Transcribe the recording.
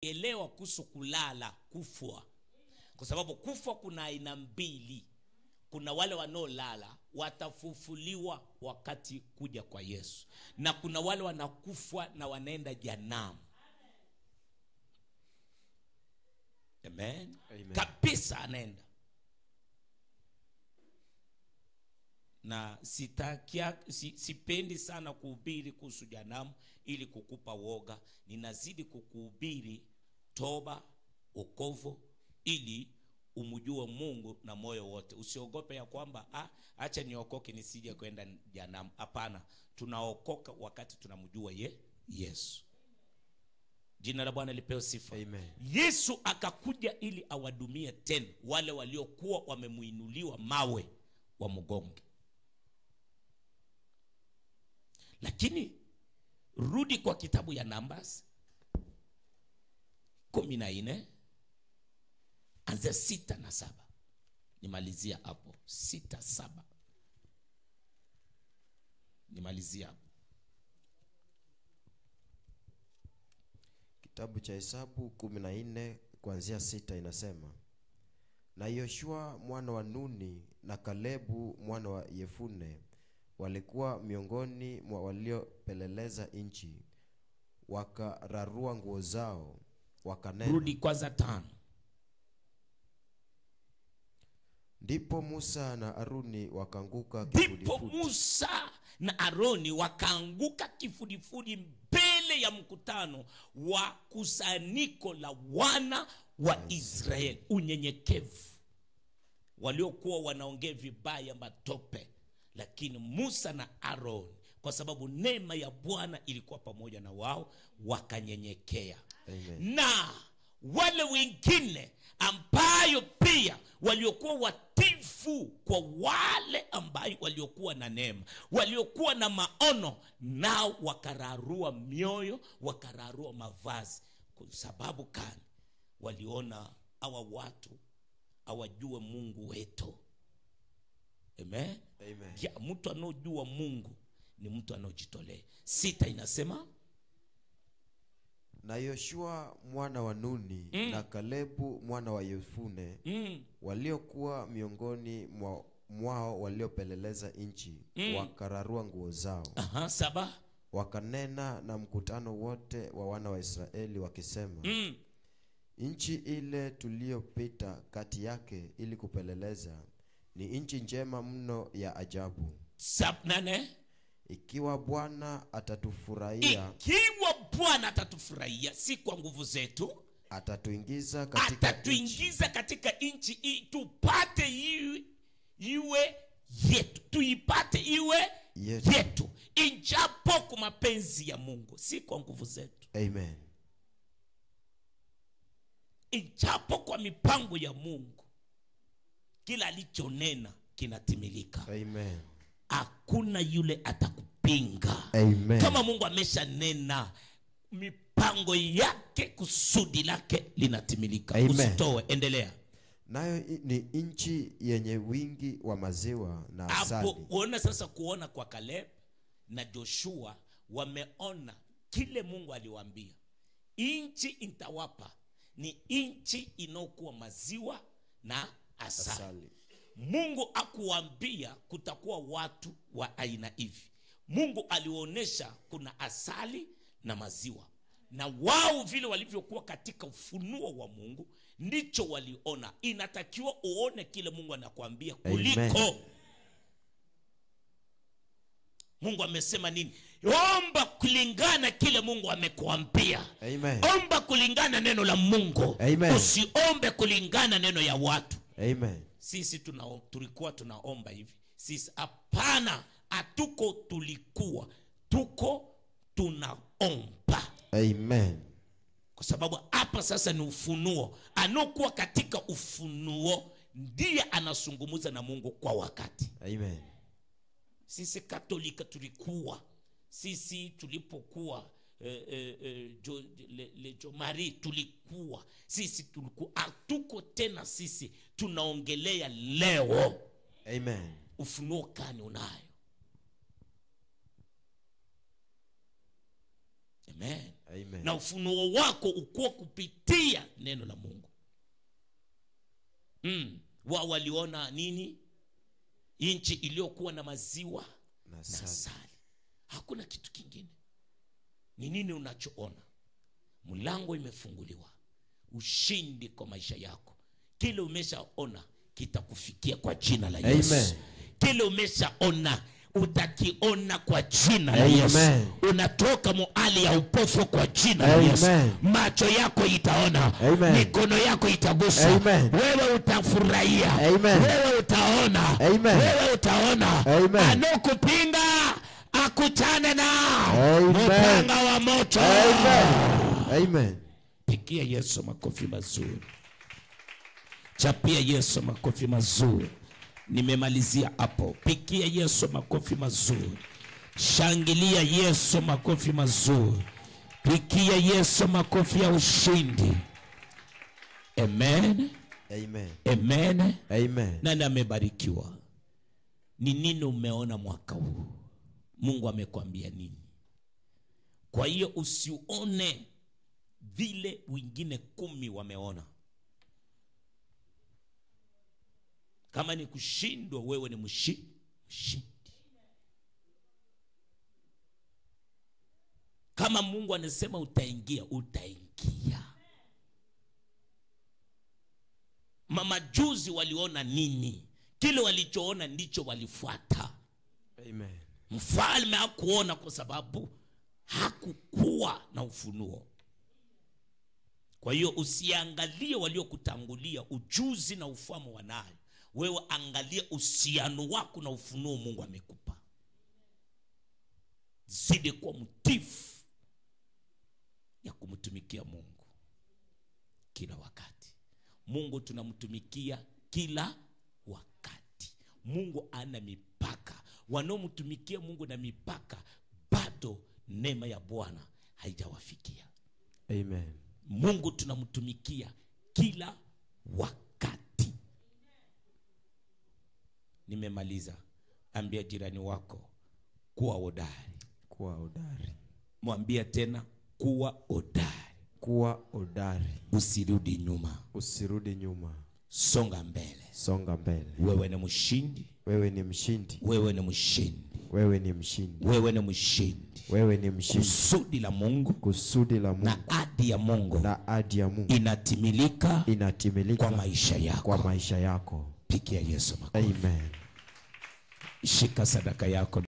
elewa kuhusu kulala, kufwa. Kwa sababu kufwa kuna aina mbili. Kuna wale wanaolala watafufuliwa wakati kuja kwa Yesu, na kuna wale wanakufwa na wanaenda jehanamu. Amen. Amen. Kabisa anaenda. Na sipendi sana kuhubiri kuhusu jehanamu ili kukupa woga. Ninazidi kukuhubiri toba, wokovu, ili umjue Mungu na moyo wote. Usiogope ya kwamba acha niokoke nisije kwenda jehanamu. Hapana, tunaokoka wakati tunamjua Yesu. Jina la Bwana lipewe sifa. Amen. Yesu akakuja ili awadumie tena wale waliokuwa wamemuinuliwa mawe wa mgonge. Lakini rudi kwa kitabu ya Numbers 14 anza 6 na 7. Nimalizia hapo 6-7. Nimalizia hapo. Kitabu cha Hesabu 14 kuanzia 6 inasema, na Yoshua mwana wa Nuni na Kalebu mwana wa Yefune walikuwa miongoni mwa waliopeleleza nchi, wakararua nguo zao, wakanena. Rudi kwanza 5. Ndipo Musa na Aroni wakaanguka kifudifudi mbele ya mkutano wa kusanyiko la wana wa Israeli. Unyenyekevu. Waliokuwa wanaongea vibaya matope, lakini Musa na Aaron, kwa sababu neema ya Bwana ilikuwa pamoja na wao, wakanyenyekea. Amen. Na wale wengine ambayo pia waliokuwa watifu kwa wale ambayo waliokuwa na neema, waliokuwa na maono, nao wakararua mioyo, wakararua mavazi. Kwa sababu gani? Waliona hawa watu hawajue Mungu wetu. Amen. Amen. Ya, mtu anojua Mungu ni mtu anojitolea. 6 inasema, na Yoshua mwana wa Nuni na Kalebu mwana wa Yefune waliokuwa miongoni mwao waliopeleleza nchi, wakararua nguo zao. 7. Wakanena na mkutano wote wa wana wa Israeli wakisema, nchi ile tuliyopita kati yake ili kupeleleza ni nchi njema mno ya ajabu. 8. Ikiwa Bwana atatufurahia, si kwa nguvu zetu, atatuingiza katika nchi hii, tupate iwe yetu, tuipate iwe yetu, injapo kwa mapenzi ya Mungu, si kwa nguvu zetu. Amen. Injapo kwa mipango ya Mungu, kila alichonena kinatimilika. Amen. Hakuna yule atakupinga. Amen. Kama Mungu amesha nena, mipango yake, kusudi lake linatimilika. Amen. Usitoe, endelea. Nayo ni nchi yenye wingi wa maziwa na asali. Hapo uona sasa, kuona kwa Caleb na Joshua wameona kile Mungu aliwaambia. Nchi intawapa ni nchi inokuwa maziwa na asali. Mungu akuambia kutakuwa watu wa aina hivi. Mungu alionyesha kuna asali na maziwa, na wao vile walivyokuwa katika ufunuo wa Mungu ndicho waliona. Inatakiwa uone kile Mungu anakuambia kuliko. Amen. Mungu amesema nini? Omba kulingana kile Mungu amekuambia. Amen. Omba kulingana neno la Mungu. Amen. Usiombe kulingana neno ya watu. Amen. Sisi tulikuwa tunaomba hivi. Sisi hapana, atuko tulikuwa, tuko tunaomba. Amen. Kwa sababu hapa sasa ni ufunuo. Anokuwa katika ufunuo ndiye anazungumza na Mungu kwa wakati. Amen. Sisi Katolika tulikuwa, sisi tulipokuwa Lejo Marie tulikuwa, sisi tulikuwa, atuko tena, sisi tunaongelea leo. Amen. Ufunuo kani unayo? Amen. Amen. Na ufunuo wako ukuwa kupitia neno la Mungu. Wao waliona nini? Nchi iliyokuwa na maziwa na asali. Hakuna kitu kingine. Ni nini unachoona? Mlango imefunguliwa. Ushindi kwa maisha yako. Kile umeshaona kitakufikia kwa jina la Yesu. Amen. Kile umeshaona utakiona kwa jina la Yesu. Unatoka mahali ya upofu kwa jina la Yesu. Macho yako itaona. Amen. Mikono yako itagusa. Amen. Wewe utafurahia. Amen. Wewe utaona. Amen. Wewe utaona. Amen. Anokupinga akutane na Amen. mpanga wa moto. Amen. Amen. Pigia Yesu makofi mazuri. Chapia Yesu makofi mazuri. Nimemalizia hapo. Pigia Yesu makofi mazuri. Shangilia Yesu makofi mazuri. Pigia Yesu makofi ya ushindi. Amen. Amen. Amen. Amen. Nani amebarikiwa? Ni nini umeona mwaka huu? Mungu amekwambia nini? Kwa hiyo usione vile wengine 10 wameona. Kama ni kushindwa, wewe ni mshindi. Kama Mungu anasema utaingia, utaingia. Mamajuzi waliona nini? Kile walichoona ndicho walifuata. Amen. Mfalme hakuona kwa sababu hakukuwa na ufunuo. Kwa hiyo usiangalie waliokutangulia ujuzi na ufahamu wanayo. Wewe angalia uhusiano wako na ufunuo Mungu amekupa. Zidi kwa mtifu ya kumtumikia Mungu kila wakati. Mungu tunamtumikia kila wakati. Mungu ana mipaka. Wanaomtumikia Mungu na mipaka, bado neema ya Bwana haijawafikia. Amen. Mungu tunamtumikia kila wakati. Nimemaliza. Ambia jirani wako kuwa hodari. Kuwa hodari. Mwambie tena kuwa hodari. Kuwa hodari. Usirudi nyuma. Usirudi nyuma. Songa mbele. Songa mbele. Wewe ni mshindi. Wewe ni mshindi. Wewe ni mshindi. Wewe ni mshindi. Wewe ni mshindi. Wewe ni mshindi. Kusudi la Mungu. Kusudi la Mungu. Na ahadi ya Mungu. Na ahadi ya Mungu. Inatimilika. Inatimilika. Kwa maisha yako. Kwa maisha yako. Pigia Yesu makofi. Amen. Shika sadaka yako.